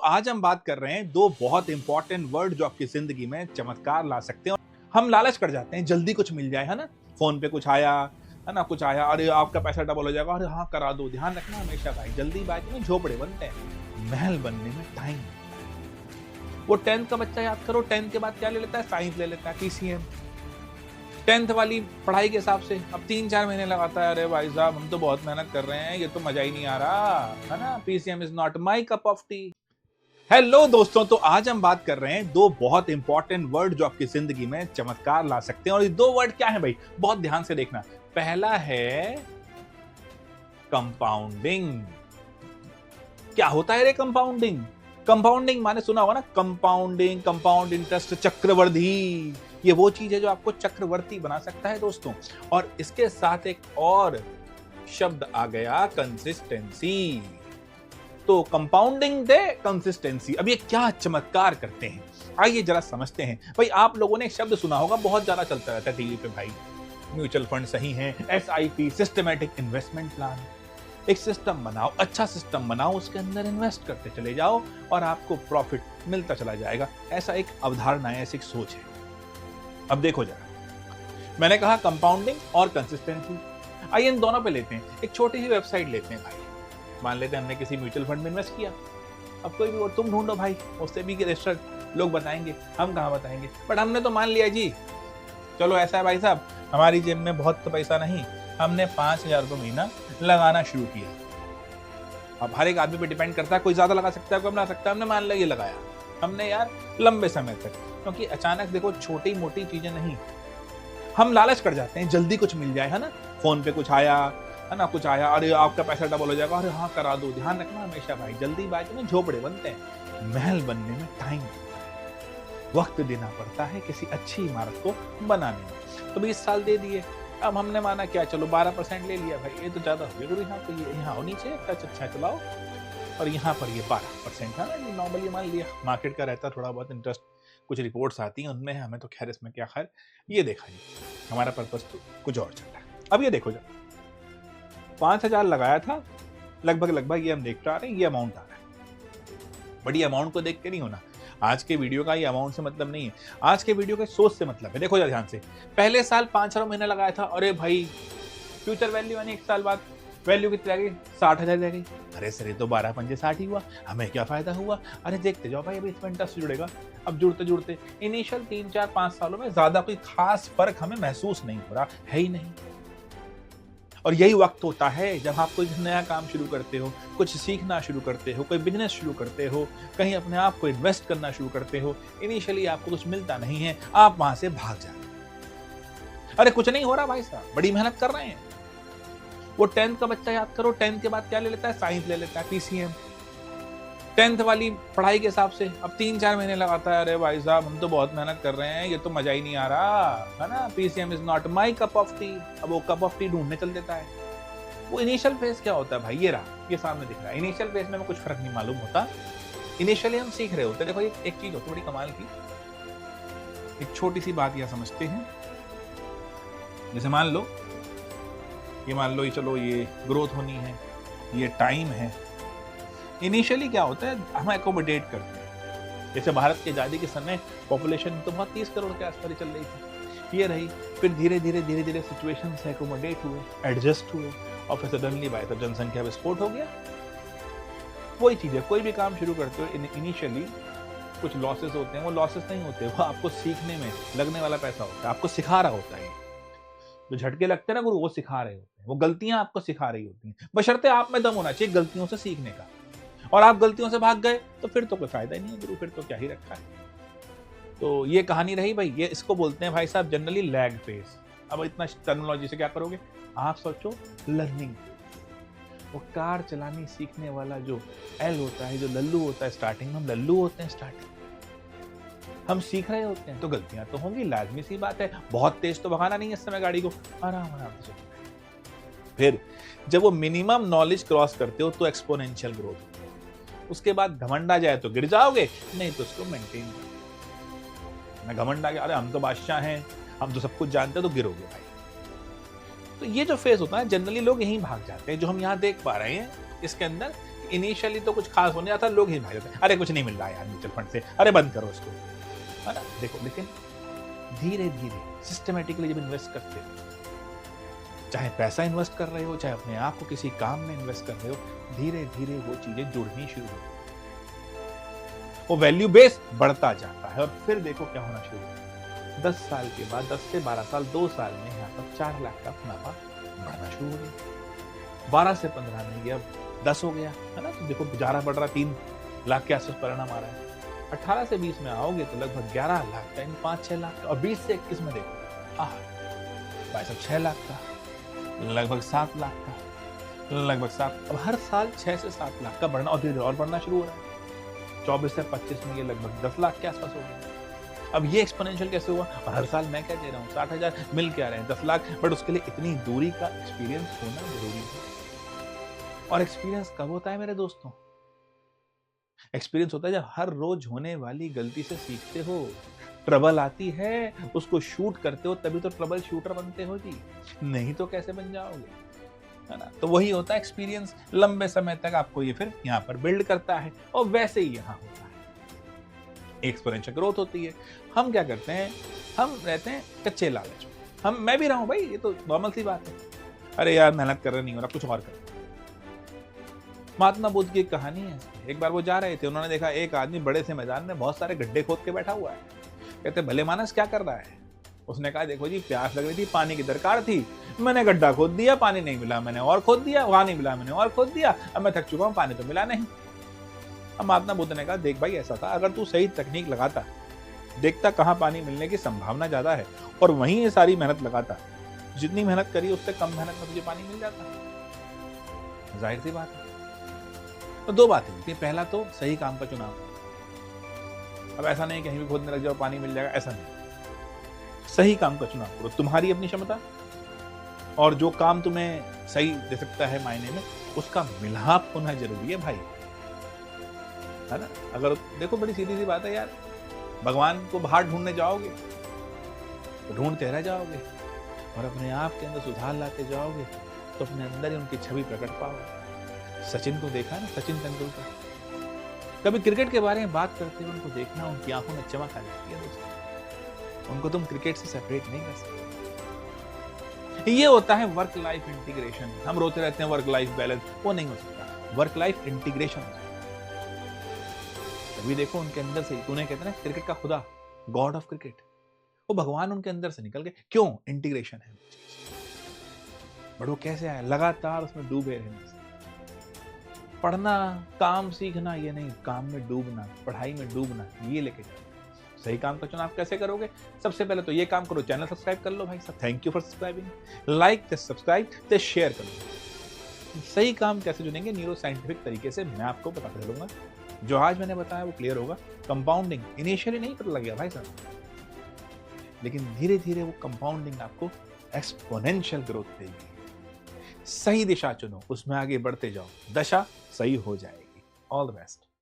आज हम बात कर रहे हैं दो बहुत इंपॉर्टेंट वर्ड जो आपकी जिंदगी में चमत्कार ला सकते हैं। हम लालच कर जाते हैं, जल्दी कुछ मिल जाए, है ना। फोन पे कुछ आया, है ना, कुछ आया, अरे आपका पैसा डबल हो जाएगा, अरे हाँ करा दो। ध्यान रखना हमेशा भाई, जल्दीबाजी में झोपड़े बनते हैं, महल बनने में टाइम। वो 10th का बच्चा याद करो, 10th के बाद क्या ले लेता है, साइंस ले लेता है, पीसीएम। 10th वाली पढ़ाई के हिसाब से अब 3-4 महीने लगाता है, अरे भाई साहब हम तो बहुत मेहनत कर रहे हैं, ये तो मजा ही नहीं आ रहा, है ना। PCM is not my cup of T. Hello दोस्तों, तो आज हम बात कर रहे हैं दो बहुत इंपॉर्टेंट वर्ड जो आपकी जिंदगी में चमत्कार ला सकते हैं। और ये दो वर्ड क्या है भाई, बहुत ध्यान से देखना। पहला है कंपाउंडिंग। क्या होता है रे कंपाउंडिंग? कंपाउंडिंग माने सुना होगा ना, कंपाउंडिंग, कंपाउंड इंटरेस्ट, चक्रवर्ती। ये वो चीज है जो आपको चक्रवर्ती बना सकता है दोस्तों। और इसके साथ एक और शब्द आ गया, कंसिस्टेंसी। तो कंपाउंडिंग दे कंसिस्टेंसी। अब ये क्या चमत्कार करते हैं, आइए जरा समझते हैं। भाई आप लोगों ने एक शब्द सुना होगा, बहुत ज्यादा चलता रहता है टीवी पे भाई, म्यूचुअल फंड सही है, एसआईपी, सिस्टमैटिक इन्वेस्टमेंट प्लान। एक सिस्टम बनाओ, अच्छा सिस्टम बनाओ, उसके अंदर इन्वेस्ट करते चले जाओ और आपको प्रॉफिट मिलता चला जाएगा। ऐसा एक अवधारणा है, ऐसी एक सोच है। अब देखो जरा, मैंने कहा कंपाउंडिंग और कंसिस्टेंसी। आइए इन दोनों पे लेते हैं, एक छोटी सी वेबसाइट लेते हैं भाई। मान लेते हैं हमने किसी म्यूचुअल फंड में इन्वेस्ट किया। अब कोई भी और तुम ढूंढो भाई, उससे भी रजिस्टर्ड लोग बताएंगे, हम कहाँ बताएंगे। बट हमने तो मान लिया जी, चलो ऐसा है भाई साहब, हमारी जेब में बहुत तो पैसा नहीं, हमने 5,000 रुपये महीना लगाना शुरू किया। अब हर एक आदमी पे डिपेंड करता है, कोई ज्यादा लगा सकता है, कोई कम लगा सकता है। हमने मान लिया ये लगाया हमने यार लंबे समय तक, क्योंकि अचानक देखो छोटी मोटी चीजें नहीं, हम लालच कर जाते हैं, जल्दी कुछ मिल जाए, है ना। फोन पे कुछ आया, है ना, कुछ आया, अरे आपका पैसा डबल हो जाएगा, अरे हाँ करा दो। ध्यान रखना हमेशा भाई, जल्दीबाजी में झोपड़े बनते हैं, महल बनने में टाइम, वक्त देना पड़ता है किसी अच्छी इमारत को बनाने में। तो 20 साल दे दिए, अब हमने माना क्या, चलो 12% ले लिया भाई, ये तो ज्यादा हो गया, यहाँ तो ये यहाँ होनी चाहिए, अच्छा चलाओ। और यहाँ पर ये 12% है ना, ये नॉर्मली मान लिया। मार्केट का रहता थोड़ा बहुत इंटरेस्ट, कुछ रिपोर्ट्स आती हैं उनमें, हमें तो खैर इसमें क्या खैर, ये देखा जी हमारा पर्पस तो कुछ और चल रहा है। अब ये देखो जब 5,000 लगाया था, लगभग ये हम देख पा रहे हैं, ये अमाउंट आ रहा है। बड़ी अमाउंट को देख के नहीं होना, आज के वीडियो का ये अमाउंट से मतलब नहीं है, आज के वीडियो के सोच से मतलब है। देखो जरा ध्यान से, पहले साल 5,000 महीना लगाया था, अरे भाई फ्यूचर वैल्यू यानी 1 साल बाद वैल्यू कितनी आ गई, 60,000 रह गई। अरे सर ये तो 12 पंजे 60 ही हुआ, हमें क्या फायदा हुआ। अरे देखते जाओ भाई, अभी इसमें इंटरेस्ट जुड़ेगा। अब जुड़ते जुड़ते इनिशियल 3-4-5 सालों में ज्यादा कोई खास फर्क हमें महसूस नहीं हो रहा है ही नहीं। और यही वक्त होता है जब आप कोई नया काम शुरू करते हो, कुछ सीखना शुरू करते हो, कोई बिजनेस शुरू करते हो, कहीं अपने आप को इन्वेस्ट करना शुरू करते हो। इनिशियली आपको कुछ मिलता नहीं है, आप वहां से भाग जाते हो। अरे कुछ नहीं हो रहा भाई साहब, बड़ी मेहनत कर रहे हैं। वो 10th का बच्चा याद करो, 10th के बाद क्या ले लेता है, साइंस ले लेता है, पीसीएम। 10th वाली पढ़ाई के हिसाब से अब 3-4 महीने लगाता है, अरे भाई साहब हम तो बहुत मेहनत कर रहे हैं, ये तो मजा ही नहीं आ रहा, है ना। PCM is not my cup of T. अब वो कप ऑफ टी ढूंढने चल देता है। वो इनिशियल फेज क्या होता है भाई, ये रहा, ये सामने दिख रहा है। इनिशियल फेज में कुछ फर्क नहीं मालूम होता, इनिशियली हम सीख रहे होते हैं। देखो एक चीज होती है बड़ी कमाल की, एक छोटी सी बात यह समझते हैं, जैसे मान लो ये चलो ये ग्रोथ होनी है, ये टाइम है। इनिशियली क्या होता है, हम एकोमोडेट करते हैं। जैसे भारत की आजादी के समय पॉपुलेशन तो बहुत 30 करोड़ के आसपास चल रही थी, ये रही। फिर धीरे धीरे सिचुएशन से एकोमोडेट हुए, एडजस्ट हुए, और फिर सडनली बाय तब जनसंख्या विस्फोट हो गया। वही चीज है, कोई भी काम शुरू करते हो इनिशियली कुछ लॉसेस होते हैं, वो लॉसेस नहीं होते, वो आपको सीखने में लगने वाला पैसा होता है, आपको सिखा रहा होता है। जो झटके लगते हैं ना गुरु, वो सिखा रहे होते हैं, वो गलतियां आपको सिखा रही होती हैं। बशर्ते आप में दम होना चाहिए गलतियों से सीखने का। और आप गलतियों से भाग गए तो फिर तो कोई फायदा ही नहीं है गुरु, फिर तो क्या ही रखा है। तो ये कहानी रही भाई, ये इसको बोलते हैं भाई साहब जनरली लैग फेज। अब इतना टर्मिनोलॉजी से क्या करोगे, आप सोचो लर्निंग फेज। वो कार चलानी सीखने वाला जो एल होता है, जो लल्लू होता है स्टार्टिंग में, हम लल्लू होते हैं स्टार्टिंग, हम सीख रहे होते हैं, तो गलतियां तो होंगी, लाजमी सी बात है। बहुत तेज तो भगाना नहीं है इस समय गाड़ी को, आराम से चलना है। फिर जब वो मिनिमम नॉलेज क्रॉस करते हो तो एक्सपोनेंशियल ग्रोथ, उसके बाद घमंड आ जाए तो गिर जाओगे, नहीं तो उसको मेंटेन करो। मैं घमंड आ गया, अरे हम तो बादशाह हैं, हम तो सब कुछ जानते हैं, तो गिरोगे भाई। तो ये जो फेज होता है जनरली लोग यहीं भाग जाते हैं। जो हम यहाँ देख पा रहे हैं इसके अंदर इनिशियली तो कुछ खास होने आता, लोग ही भाग जाते हैं, अरे कुछ नहीं मिल रहा है यार म्यूचुअल फंड से, अरे बंद करो इसको, है ना। देखो लेकिन धीरे धीरे सिस्टमेटिकली जब इन्वेस्ट करते हो, चाहे पैसा इन्वेस्ट कर रहे हो, चाहे अपने आप को किसी काम में इन्वेस्ट कर रहे हो, धीरे धीरे वो चीजें जुड़नी शुरू होती है, वो वैल्यू बेस बढ़ता जाता है। और फिर देखो क्या होना शुरू होता है, 10 साल के बाद, 10 से 12 साल, 2 साल में यहाँ पर 4 लाख का मुनाफा बढ़ना शुरू हो गया। 12 से 15 में ये अब 10 हो गया, है ना। तो देखो 11 बढ़ रहा, 3 लाख के आसपास परिणाम आ रहा है। 18 से 20 में आओगे तो लगभग 11 लाख का, 5-6 लाख का। और 20 से 21 में देखो भाई साहब 6 लाख का, लगभग 7 लाख का, लगभग 7। अब हर साल 6 से 7 लाख का बढ़ना, और धीरे और बढ़ना शुरू हो रहा है। 24 से 25 में ये लगभग 10 लाख के आसपास हो गया। अब ये एक्सपोनेंशियल कैसे हुआ? और हर साल मैं क्या दे रहा हूँ, 60,000 मिल के आ रहे हैं, 10 लाख। बट उसके लिए इतनी दूरी का एक्सपीरियंस होना जरूरी है। और एक्सपीरियंस कब होता है मेरे दोस्तों? एक्सपीरियंस होता है जब हर रोज होने वाली गलती से सीखते हो। ट्रबल आती है, उसको शूट करते हो, तभी तो ट्रबल शूटर बनते हो जी, नहीं तो कैसे बन जाओगे, है ना। तो वही होता है एक्सपीरियंस, लंबे समय तक आपको ये फिर यहाँ पर बिल्ड करता है। और वैसे ही यहाँ होता है, एक्सपोनेंशियल ग्रोथ होती है। हम क्या करते हैं, हम रहते हैं कच्चे लालच में। मैं भी रहा हूं भाई, ये तो नॉर्मल सी बात है। अरे यार मेहनत कर रहे नहीं हो रहा, कुछ और कर। महात्मा बुद्ध की एक कहानी है। एक बार वो जा रहे थे, उन्होंने देखा एक आदमी बड़े से मैदान में बहुत सारे गड्ढे खोद के बैठा हुआ है। कहते भले मानस क्या कर रहा है? उसने कहा देखो जी, प्यास लग रही थी, पानी की दरकार थी, मैंने गड्ढा खोद दिया, पानी नहीं मिला, मैंने और खोद दिया, वहां नहीं मिला, मैंने और खोद दिया, अब मैं थक चुका हूं, पानी तो मिला नहीं। अब महात्मा बुद्ध ने कहा देख भाई, ऐसा था, अगर तू सही तकनीक लगाता, देखता कहां पानी मिलने की संभावना ज्यादा है, और वहीं ये सारी मेहनत लगाता, जितनी मेहनत करी उससे कम मेहनत में तुझे पानी मिल जाता। जाहिर सी बात है। तो 2 बातें होती है, पहला तो सही काम का चुनाव। अब ऐसा नहीं कहीं भी खोदने लग जाओ पानी मिल जाएगा, ऐसा नहीं। सही काम का चुनाव करो, तुम्हारी अपनी क्षमता, और जो काम तुम्हें सही दे सकता है मायने में, उसका मिलाप होना जरूरी है भाई, है ना। अगर देखो बड़ी सीधी सी बात है यार, भगवान को बाहर ढूंढने जाओगे तो ढूंढते रह जाओगे, और अपने आप के अंदर सुधार लाते जाओगे तो अपने अंदर ही उनकी छवि प्रकट पाओगे। सचिन को देखा ना, सचिन तेंदुलकर, कभी क्रिकेट के बारे में बात करते हुए उनको देखना, उनकी आंखों में चमक आ जाती है दोस्तों। उनको तुम क्रिकेट से सेपरेट नहीं कर सकते। ये होता है वर्क लाइफ इंटीग्रेशन। हम रोते रहते हैं वर्क लाइफ बैलेंस, वो नहीं हो सकता। वर्क लाइफ इंटीग्रेशन हो सकता। अभी देखो उनके अंदर से, तूने कहते ना क्रिकेट का खुदा, गॉड ऑफ क्रिकेट, वो भगवान उनके अंदर से निकल गए। क्यों? इंटीग्रेशन है। बट वो कैसे आया? लगातार उसमें डूबे रहने से। पढ़ना, काम सीखना ये नहीं, काम में डूबना, पढ़ाई में डूबना, ये लेके जाओ। सही काम का चुनाव कैसे करोगे? सबसे पहले तो ये काम करो, चैनल सब्सक्राइब कर लो भाई साहब, thank you for subscribing, like ते सब्सक्राइब ते शेयर कर लो। सही काम कैसे चुनेंगे न्यूरो साइंटिफिक तरीके से मैं आपको बता दूंगा। जो आज मैंने बताया वो क्लियर होगा। कंपाउंडिंग इनिशियली नहीं पता लग गया भाई साहब, लेकिन धीरे धीरे वो कंपाउंडिंग आपको एक्सपोनेंशियल ग्रोथ देगी। सही दिशा चुनो, उसमें आगे बढ़ते जाओ, दशा सही हो जाएगी। All the best.